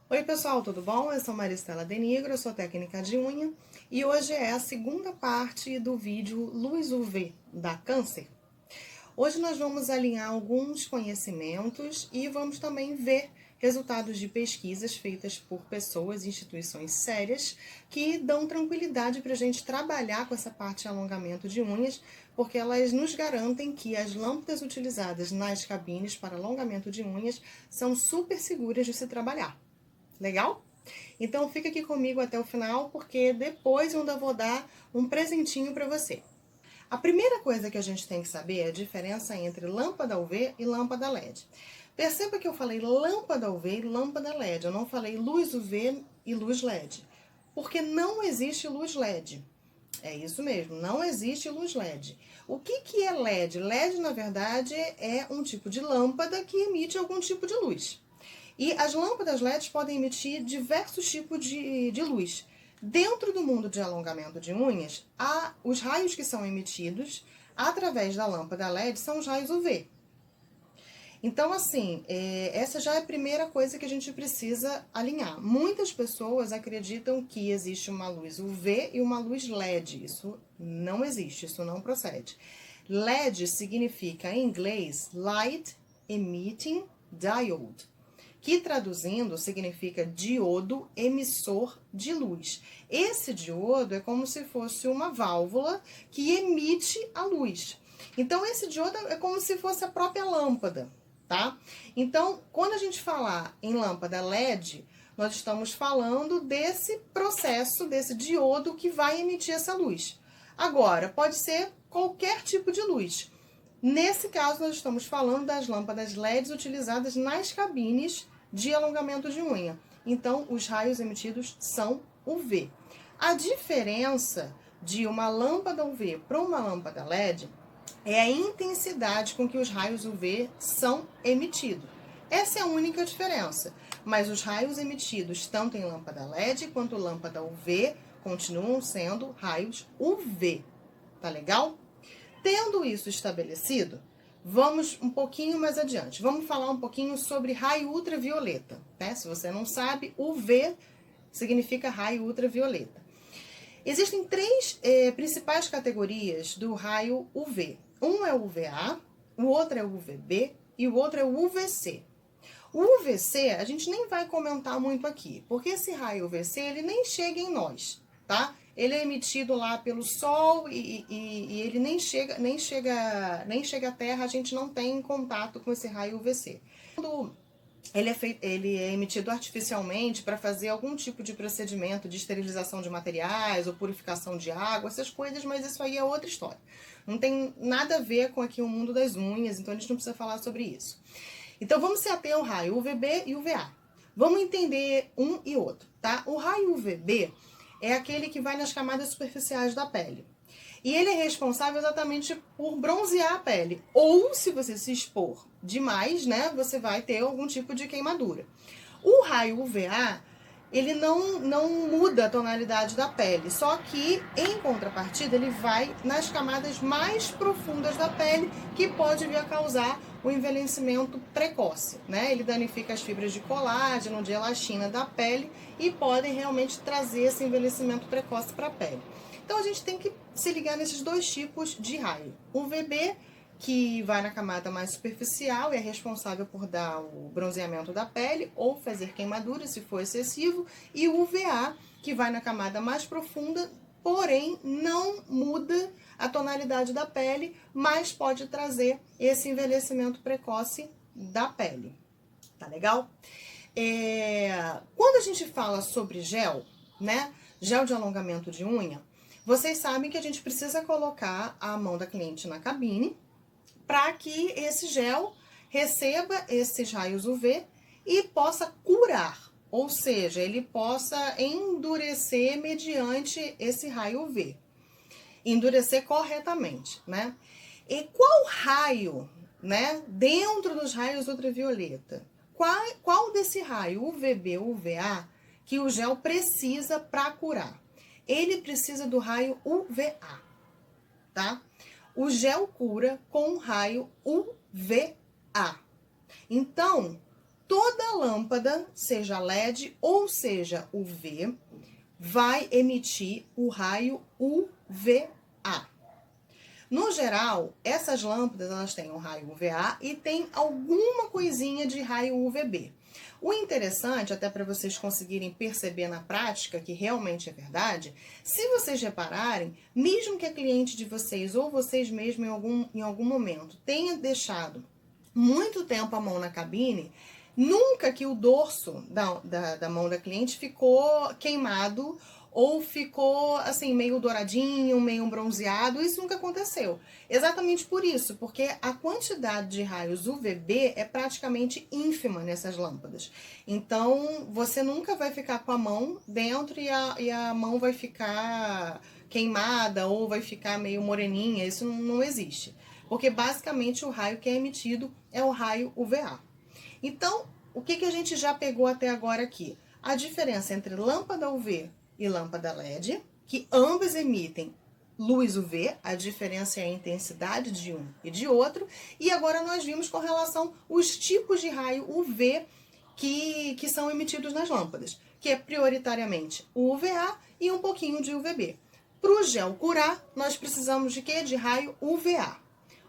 Oi pessoal, tudo bom? Eu sou Maristela Denigro, eu sou técnica de unha e hoje é a segunda parte do vídeo Luz UV da Câncer. Hoje nós vamos alinhar alguns conhecimentos e vamos também ver resultados de pesquisas feitas por pessoas e instituições sérias que dão tranquilidade para a gente trabalhar com essa parte de alongamento de unhas, porque elas nos garantem que as lâmpadas utilizadas nas cabines para alongamento de unhas são super seguras de se trabalhar. Legal? Então fica aqui comigo até o final, porque depois eu ainda vou dar um presentinho para você. A primeira coisa que a gente tem que saber é a diferença entre lâmpada UV e lâmpada LED. Perceba que eu falei lâmpada UV e lâmpada LED, eu não falei luz UV e luz LED, porque não existe luz LED. É isso mesmo, não existe luz LED. O que é LED? LED, na verdade, é um tipo de lâmpada que emite algum tipo de luz. E as lâmpadas LEDs podem emitir diversos tipos de luz. Dentro do mundo de alongamento de unhas, os raios que são emitidos através da lâmpada LED são os raios UV. Então, assim, essa já é a primeira coisa que a gente precisa alinhar. Muitas pessoas acreditam que existe uma luz UV e uma luz LED. Isso não existe, isso não procede. LED significa, em inglês, Light Emitting Diode, que traduzindo significa diodo emissor de luz. Esse diodo é como se fosse uma válvula que emite a luz. Então, esse diodo é como se fosse a própria lâmpada, tá? Então, quando a gente falar em lâmpada LED, nós estamos falando desse processo, desse diodo que vai emitir essa luz. Agora, pode ser qualquer tipo de luz. Nesse caso, nós estamos falando das lâmpadas LEDs utilizadas nas cabines de alongamento de unha. Então, os raios emitidos são UV. A diferença de uma lâmpada UV para uma lâmpada LED é a intensidade com que os raios UV são emitidos. Essa é a única diferença. Mas os raios emitidos, tanto em lâmpada LED quanto lâmpada UV, continuam sendo raios UV. Tá legal? Tendo isso estabelecido, vamos um pouquinho mais adiante. Vamos falar um pouquinho sobre raio ultravioleta, né? Se você não sabe, UV significa raio ultravioleta. Existem três principais categorias do raio UV. Um é o UVA, o outro é o UVB e o outro é o UVC. O UVC a gente nem vai comentar muito aqui, porque esse raio UVC ele nem chega em nós, tá? Ele é emitido lá pelo Sol e ele nem chega à Terra, a gente não tem contato com esse raio UVC. Quando ele é emitido artificialmente para fazer algum tipo de procedimento de esterilização de materiais ou purificação de água, essas coisas, mas isso aí é outra história. Não tem nada a ver com aqui o mundo das unhas, então a gente não precisa falar sobre isso. Então, vamos se ater ao raio UVB e UVA. Vamos entender um e outro, tá? O raio UVB é aquele que vai nas camadas superficiais da pele. E ele é responsável exatamente por bronzear a pele. Ou, se você se expor demais, né, você vai ter algum tipo de queimadura. O raio UVA, ele não muda a tonalidade da pele, só que, em contrapartida, ele vai nas camadas mais profundas da pele, que pode vir a causar o envelhecimento precoce, né? Ele danifica as fibras de colágeno, de elastina da pele e podem realmente trazer esse envelhecimento precoce para a pele. Então, a gente tem que se ligar nesses dois tipos de raio. O UVB, que vai na camada mais superficial e é responsável por dar o bronzeamento da pele ou fazer queimadura, se for excessivo, e o UVA, que vai na camada mais profunda, porém não muda a tonalidade da pele, mas pode trazer esse envelhecimento precoce da pele. Tá legal? Quando a gente fala sobre gel, né? Gel de alongamento de unha, vocês sabem que a gente precisa colocar a mão da cliente na cabine para que esse gel receba esses raios UV e possa curar, ou seja, ele possa endurecer mediante esse raio UV. Endurecer corretamente, né? E qual raio, né, dentro dos raios ultravioleta, qual desse raio, UVB ou UVA, que o gel precisa para curar? Ele precisa do raio UVA, tá? O gel cura com o raio UVA. Então, Toda lâmpada, seja LED ou seja UV, vai emitir o raio UVA. No geral, essas lâmpadas elas têm o raio UVA e tem alguma coisinha de raio UVB. O interessante, até para vocês conseguirem perceber na prática que realmente é verdade, se vocês repararem, mesmo que a cliente de vocês ou vocês mesmos em algum momento tenha deixado muito tempo a mão na cabine, nunca que o dorso da mão da cliente ficou queimado ou ficou assim meio douradinho, meio bronzeado, isso nunca aconteceu. Exatamente por isso, porque a quantidade de raios UVB é praticamente ínfima nessas lâmpadas. Então, você nunca vai ficar com a mão dentro e a mão vai ficar queimada ou vai ficar meio moreninha, isso não existe. Porque basicamente o raio que é emitido é o raio UVA. Então, o que a gente já pegou até agora aqui? A diferença entre lâmpada UV e lâmpada LED, que ambas emitem luz UV, a diferença é a intensidade de um e de outro, e agora nós vimos com relação aos tipos de raio UV que são emitidos nas lâmpadas, que é prioritariamente o UVA e um pouquinho de UVB. Para o gel curar, nós precisamos de quê? De raio UVA.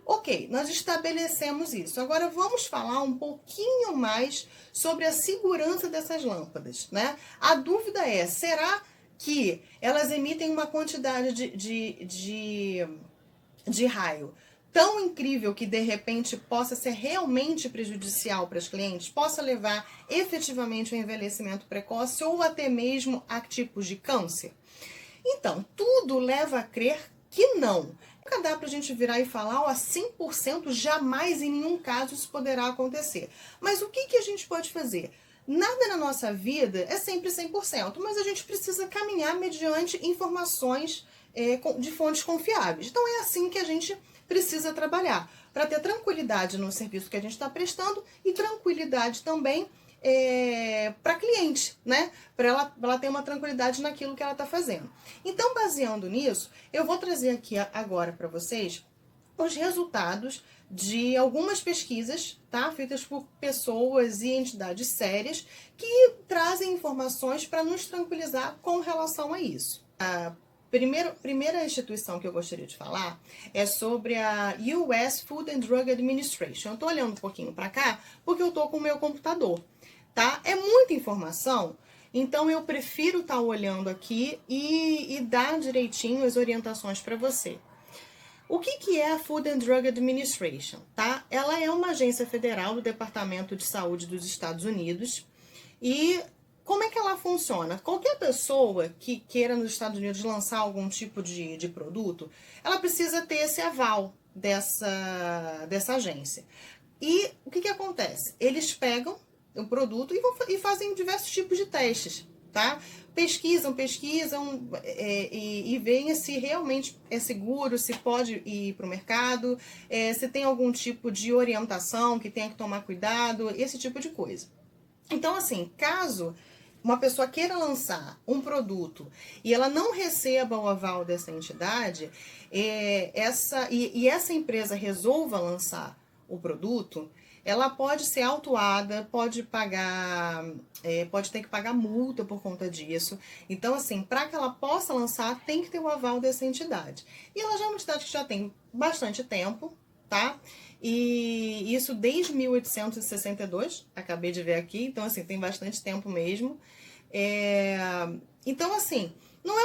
Ok, nós estabelecemos isso. Agora vamos falar um pouquinho mais sobre a segurança dessas lâmpadas, né? A dúvida é, será que elas emitem uma quantidade de raio tão incrível que de repente possa ser realmente prejudicial para as clientes, possa levar efetivamente ao envelhecimento precoce ou até mesmo a tipos de câncer? Então, tudo leva a crer que não. Nunca dá pra gente virar e falar, ó, 100% jamais em nenhum caso isso poderá acontecer. Mas o que a gente pode fazer? Nada na nossa vida é sempre 100%, mas a gente precisa caminhar mediante informações de fontes confiáveis. Então é assim que a gente precisa trabalhar, para ter tranquilidade no serviço que a gente está prestando e tranquilidade também para cliente, né? Para ela ter uma tranquilidade naquilo que ela está fazendo. Então, baseando nisso, eu vou trazer aqui agora para vocês os resultados de algumas pesquisas, tá? Feitas por pessoas e entidades sérias que trazem informações para nos tranquilizar com relação a isso. A primeira instituição que eu gostaria de falar é sobre a US Food and Drug Administration. Eu estou olhando um pouquinho para cá porque eu estou com o meu computador, tá? É muita informação, então eu prefiro estar olhando aqui e dar direitinho as orientações para você. O que é a Food and Drug Administration, tá? Ela é uma agência federal do Departamento de Saúde dos Estados Unidos e como é que ela funciona? Qualquer pessoa que queira nos Estados Unidos lançar algum tipo de produto, ela precisa ter esse aval dessa agência. E o que acontece? Eles pegam o produto e fazem diversos tipos de testes, tá? Pesquisam e veem se realmente é seguro, se pode ir para o mercado, se tem algum tipo de orientação que tenha que tomar cuidado, esse tipo de coisa. Então, assim, caso uma pessoa queira lançar um produto e ela não receba o aval dessa entidade, essa empresa resolva lançar o produto, ela pode ser autuada, pode ter que pagar multa por conta disso. Então, assim, para que ela possa lançar, tem que ter o aval dessa entidade. E ela já é uma entidade que já tem bastante tempo, tá? E isso desde 1862, acabei de ver aqui, então, assim, tem bastante tempo mesmo. Então, assim, não é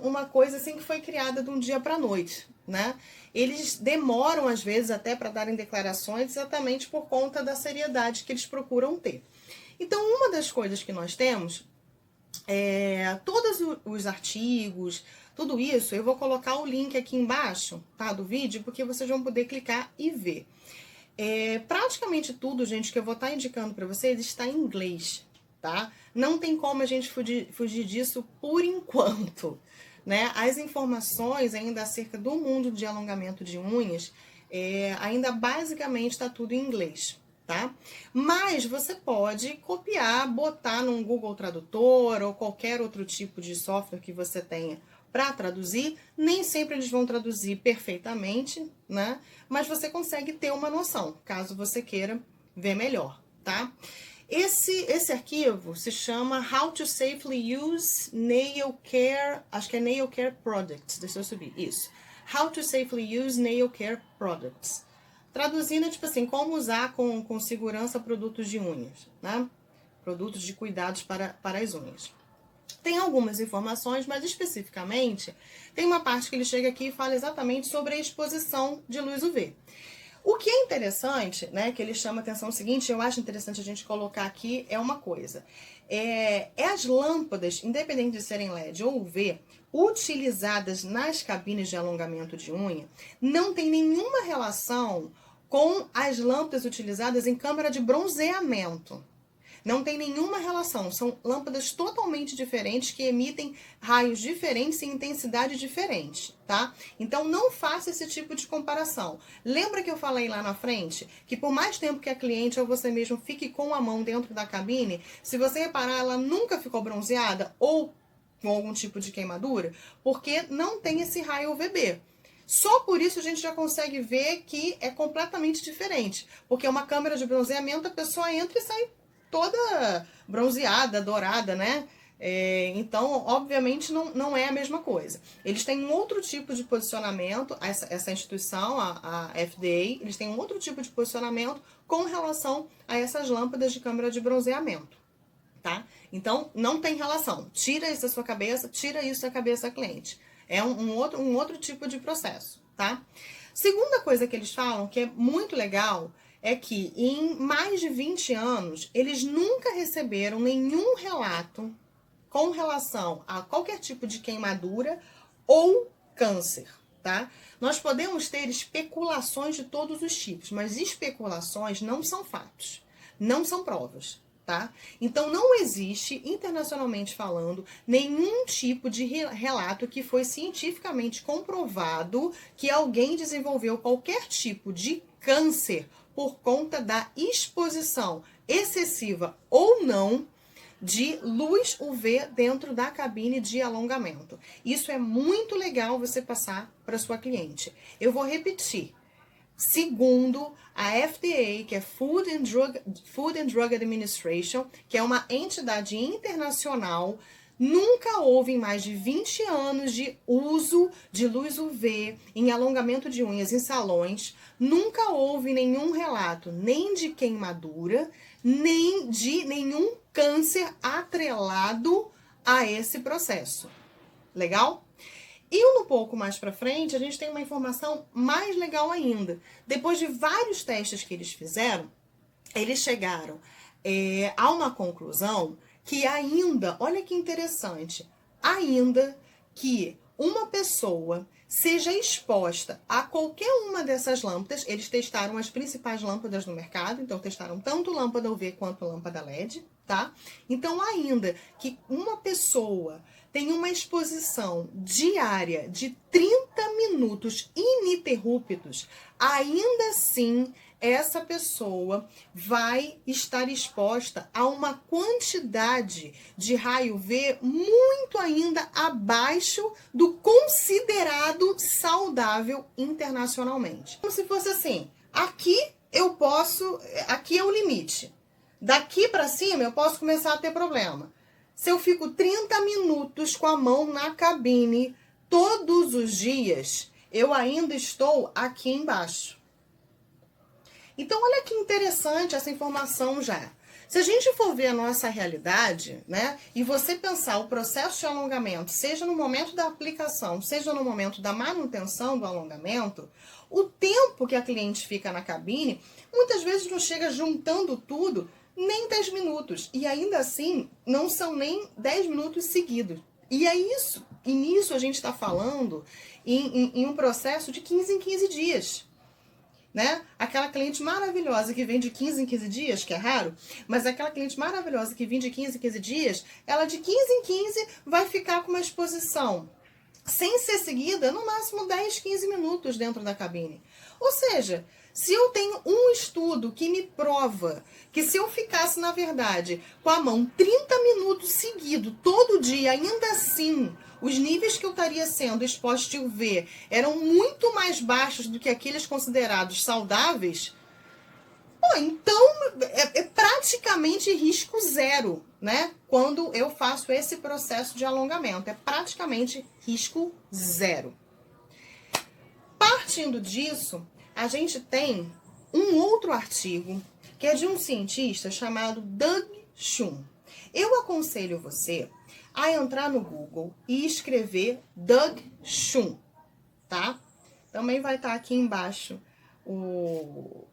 uma coisa assim que foi criada de um dia para a noite, né? Eles demoram, às vezes, até para darem declarações, exatamente por conta da seriedade que eles procuram ter. Então, uma das coisas que nós temos todos os artigos, tudo isso, eu vou colocar o link aqui embaixo, tá, do vídeo, porque vocês vão poder clicar e ver. Praticamente tudo, gente, que eu vou estar indicando para vocês está em inglês, tá? Não tem como a gente fugir disso por enquanto, né? As informações ainda acerca do mundo de alongamento de unhas, ainda basicamente está tudo em inglês, tá? Mas você pode copiar, botar num Google Tradutor ou qualquer outro tipo de software que você tenha para traduzir. Nem sempre eles vão traduzir perfeitamente, né? Mas você consegue ter uma noção, caso você queira ver melhor, tá? Esse arquivo se chama How to Safely Use Nail Care, acho que é Nail Care Products, deixa eu subir, isso. How to Safely Use Nail Care Products. Traduzindo, tipo assim, como usar com segurança produtos de unhas, né? Produtos de cuidados para as unhas. Tem algumas informações, mas especificamente tem uma parte que ele chega aqui e fala exatamente sobre a exposição de luz UV. O que é interessante, né, que ele chama a atenção, é o seguinte, eu acho interessante a gente colocar aqui, é uma coisa. As lâmpadas, independente de serem LED ou UV, utilizadas nas cabines de alongamento de unha, não tem nenhuma relação com as lâmpadas utilizadas em câmara de bronzeamento. Não tem nenhuma relação, são lâmpadas totalmente diferentes que emitem raios diferentes e intensidade diferente, tá? Então não faça esse tipo de comparação. Lembra que eu falei lá na frente que por mais tempo que a cliente ou você mesmo fique com a mão dentro da cabine, se você reparar, ela nunca ficou bronzeada ou com algum tipo de queimadura, porque não tem esse raio UVB. Só por isso a gente já consegue ver que é completamente diferente, porque uma câmera de bronzeamento a pessoa entra e sai toda bronzeada, dourada, né? Então, obviamente, não é a mesma coisa. Eles têm um outro tipo de posicionamento, essa instituição, a FDA, eles têm um outro tipo de posicionamento com relação a essas lâmpadas de câmara de bronzeamento, tá? Então, não tem relação. Tira isso da sua cabeça, tira isso da cabeça da cliente. É um outro tipo de processo, tá? Segunda coisa que eles falam, que é muito legal, é que em mais de 20 anos, eles nunca receberam nenhum relato com relação a qualquer tipo de queimadura ou câncer, tá? Nós podemos ter especulações de todos os tipos, mas especulações não são fatos, não são provas, tá? Então, não existe, internacionalmente falando, nenhum tipo de relato que foi cientificamente comprovado que alguém desenvolveu qualquer tipo de câncer por conta da exposição excessiva ou não de luz UV dentro da cabine de alongamento. Isso é muito legal você passar para sua cliente. Eu vou repetir. Segundo a FDA, que é Food and Drug Administration, que é uma entidade internacional, nunca houve em mais de 20 anos de uso de luz UV em alongamento de unhas em salões, nunca houve nenhum relato nem de queimadura, nem de nenhum câncer atrelado a esse processo. Legal? E um pouco mais pra frente, a gente tem uma informação mais legal ainda. Depois de vários testes que eles fizeram, eles chegaram a uma conclusão que ainda, olha que interessante, ainda que uma pessoa seja exposta a qualquer uma dessas lâmpadas, eles testaram as principais lâmpadas no mercado, então testaram tanto lâmpada UV quanto lâmpada LED, tá? Então, ainda que uma pessoa tem uma exposição diária de 30 minutos ininterruptos, ainda assim essa pessoa vai estar exposta a uma quantidade de raio UV muito ainda abaixo do considerado saudável internacionalmente. Como se fosse assim, aqui é o limite. Daqui para cima eu posso começar a ter problema. Se eu fico 30 minutos com a mão na cabine todos os dias, eu ainda estou aqui embaixo. Então, olha que interessante essa informação já. Se a gente for ver a nossa realidade, né, e você pensar o processo de alongamento, seja no momento da aplicação, seja no momento da manutenção do alongamento, o tempo que a cliente fica na cabine, muitas vezes não chega juntando tudo nem 10 minutos. E ainda assim, não são nem 10 minutos seguidos. E é isso. E nisso a gente está falando em um processo de 15 em 15 dias. Né? Aquela cliente maravilhosa que vem de 15 em 15 dias, que é raro, mas aquela cliente maravilhosa que vem de 15 em 15 dias, ela de 15 em 15 vai ficar com uma exposição sem ser seguida, no máximo 10, 15 minutos dentro da cabine. Ou seja, se eu tenho um estudo que me prova que se eu ficasse, na verdade, com a mão 30 minutos seguido, todo dia, ainda assim, os níveis que eu estaria sendo exposto a UV eram muito mais baixos do que aqueles considerados saudáveis, Pô, então é praticamente risco zero, né? Quando eu faço esse processo de alongamento, é praticamente risco zero. Partindo disso, a gente tem um outro artigo que é de um cientista chamado Doug Shum. Eu aconselho você a entrar no Google e escrever Doug Shum, tá? Também vai estar aqui embaixo o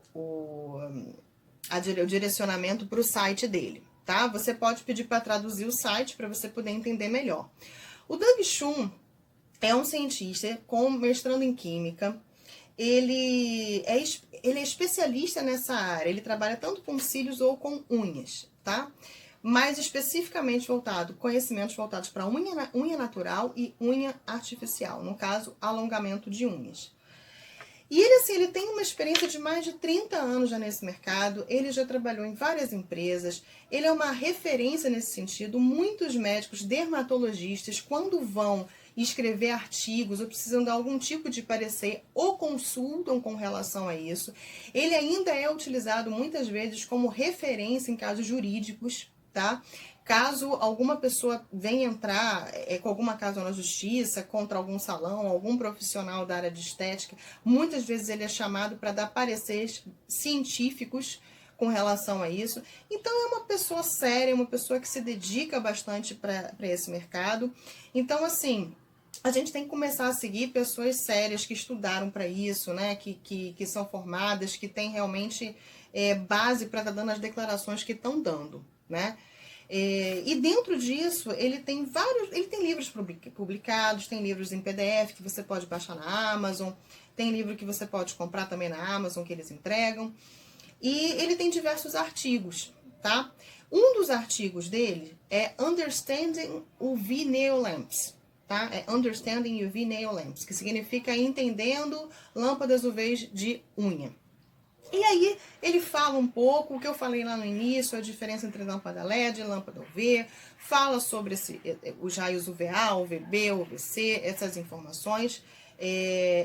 direcionamento para o site dele, tá? Você pode pedir para traduzir o site para você poder entender melhor. O Doug Shum é um cientista com mestrando em química. Ele é especialista nessa área. Ele trabalha tanto com cílios ou com unhas, tá? Mais especificamente conhecimentos voltados para unha natural e unha artificial. No caso, alongamento de unhas. E ele, assim, ele tem uma experiência de mais de 30 anos já nesse mercado, ele já trabalhou em várias empresas, ele é uma referência nesse sentido. Muitos médicos dermatologistas, quando vão escrever artigos ou precisam dar algum tipo de parecer, ou consultam com relação a isso. Ele ainda é utilizado muitas vezes como referência em casos jurídicos, tá? Caso alguma pessoa venha entrar com alguma causa na justiça contra algum salão, algum profissional da área de estética, muitas vezes ele é chamado para dar pareceres científicos com relação a isso. Então é uma pessoa séria, uma pessoa que se dedica bastante para esse mercado. Então, assim, a gente tem que começar a seguir pessoas sérias que estudaram para isso, né? Que são formadas, que têm realmente base para estar dando as declarações que estão dando, né? E dentro disso, ele tem livros publicados, tem livros em PDF que você pode baixar na Amazon, tem livro que você pode comprar também na Amazon que eles entregam, e ele tem diversos artigos, tá? Um dos artigos dele é Understanding UV Nail Lamps, tá? É Understanding UV Nail Lamps, que significa entendendo lâmpadas UV de unha. E aí ele fala um pouco o que eu falei lá no início, a diferença entre lâmpada LED e lâmpada UV, fala sobre os raios UVA, UVB, UVC, essas informações.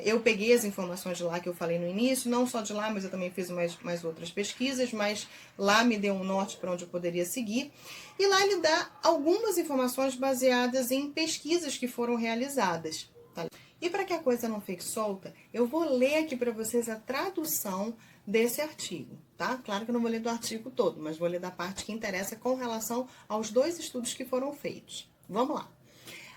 Eu peguei as informações de lá que eu falei no início, não só de lá, mas eu também fiz mais outras pesquisas, mas lá me deu um norte para onde eu poderia seguir. E lá ele dá algumas informações baseadas em pesquisas que foram realizadas. Tá? E para que a coisa não fique solta, eu vou ler aqui para vocês a tradução desse artigo, tá? Claro que eu não vou ler do artigo todo, mas vou ler da parte que interessa com relação aos 2 estudos que foram feitos. Vamos lá.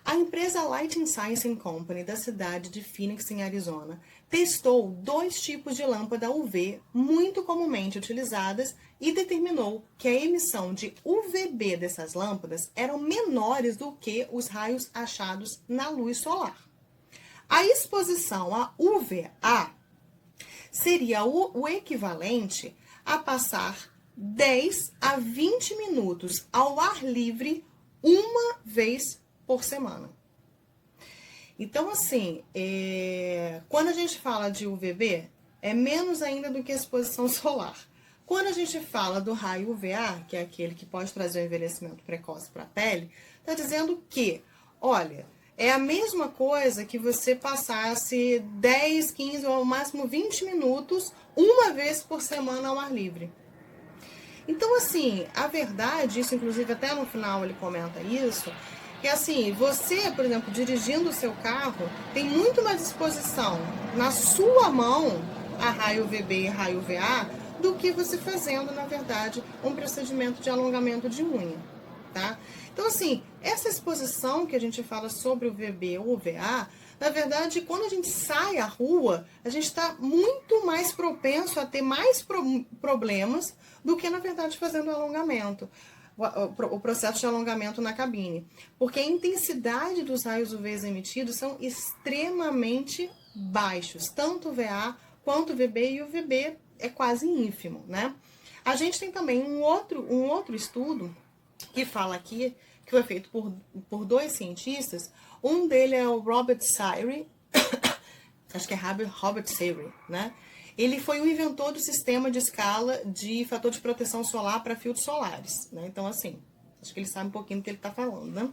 A empresa Lighting Science Company, da cidade de Phoenix, em Arizona, testou 2 tipos de lâmpada UV muito comumente utilizadas e determinou que a emissão de UVB dessas lâmpadas eram menores do que os raios achados na luz solar. A exposição a UVA seria o equivalente a passar 10 a 20 minutos ao ar livre uma vez por semana. Então, assim, quando a gente fala de UVB, é menos ainda do que a exposição solar. Quando a gente fala do raio UVA, que é aquele que pode trazer um envelhecimento precoce para a pele, está dizendo que, olha, é a mesma coisa que você passasse 10, 15 ou ao máximo 20 minutos uma vez por semana ao ar livre. Então, assim, a verdade, isso inclusive até no final ele comenta isso, que assim, você, por exemplo, dirigindo o seu carro, tem muito mais exposição na sua mão a raio UVB e raio UVA do que você fazendo, na verdade, um procedimento de alongamento de unha, tá? Então, assim, essa exposição que a gente fala sobre o UVB ou UVA, na verdade, quando a gente sai à rua, a gente está muito mais propenso a ter mais problemas do que, na verdade, fazendo alongamento, o processo de alongamento na cabine. Porque a intensidade dos raios UV emitidos são extremamente baixos, tanto o VA quanto o VB, e o VB é quase ínfimo, né? A gente tem também um outro estudo que fala aqui, que foi feito por 2 cientistas. Um dele é o Robert Siri, acho que é Robert Siri, né? Ele foi o inventor do sistema de escala de fator de proteção solar para filtros solares, né? Então, assim, acho que ele sabe um pouquinho do que ele está falando, né?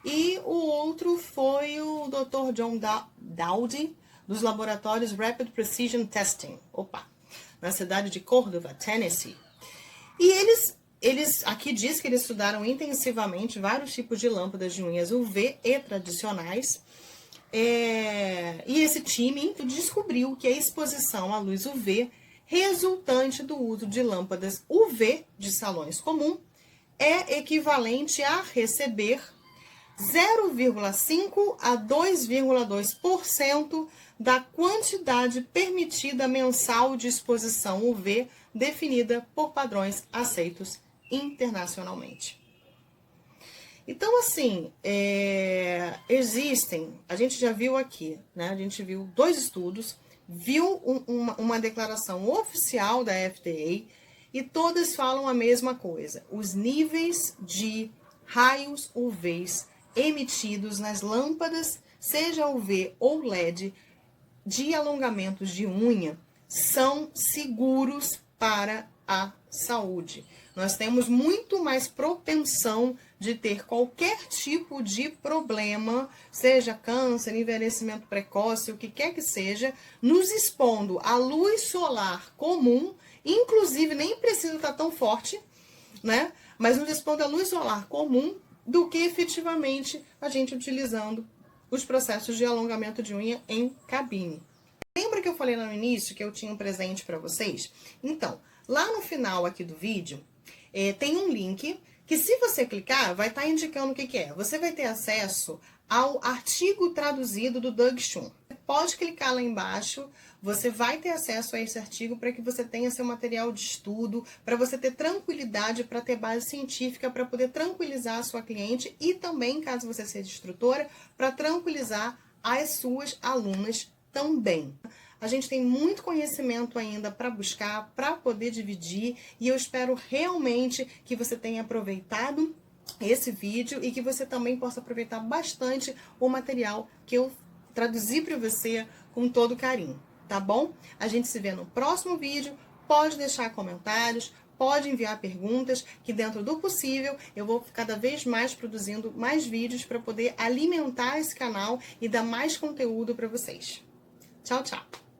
E o outro foi o Dr. John Dowdy, dos laboratórios Rapid Precision Testing. na cidade de Córdoba, Tennessee. E eles aqui diz que eles estudaram intensivamente vários tipos de lâmpadas de unhas UV e tradicionais. E esse time descobriu que a exposição à luz UV resultante do uso de lâmpadas UV de salões comum é equivalente a receber 0,5 a 2,2% da quantidade permitida mensal de exposição UV definida por padrões aceitos internacionalmente. Então, assim, a gente já viu aqui, né? A gente viu 2 estudos, viu uma declaração oficial da FDA e todas falam a mesma coisa. Os níveis de raios UVs emitidos nas lâmpadas, seja UV ou LED, de alongamentos de unha, são seguros para a saúde. Nós temos muito mais propensão de ter qualquer tipo de problema, seja câncer, envelhecimento precoce, o que quer que seja, nos expondo à luz solar comum, inclusive nem precisa estar tão forte, né? Mas nos expondo à luz solar comum do que efetivamente a gente utilizando os processos de alongamento de unha em cabine. Lembra que eu falei lá no início que eu tinha um presente para vocês? Então, lá no final aqui do vídeo, tem um link que, se você clicar, vai estar indicando o que é. Você vai ter acesso ao artigo traduzido do Doug Chun. Pode clicar lá embaixo, você vai ter acesso a esse artigo para que você tenha seu material de estudo, para você ter tranquilidade, para ter base científica, para poder tranquilizar a sua cliente e também, caso você seja instrutora, para tranquilizar as suas alunas também. A gente tem muito conhecimento ainda para buscar, para poder dividir, e eu espero realmente que você tenha aproveitado esse vídeo e que você também possa aproveitar bastante o material que eu traduzi para você com todo carinho, tá bom? A gente se vê no próximo vídeo, pode deixar comentários, pode enviar perguntas, que dentro do possível eu vou cada vez mais produzindo mais vídeos para poder alimentar esse canal e dar mais conteúdo para vocês. Tchau, tchau!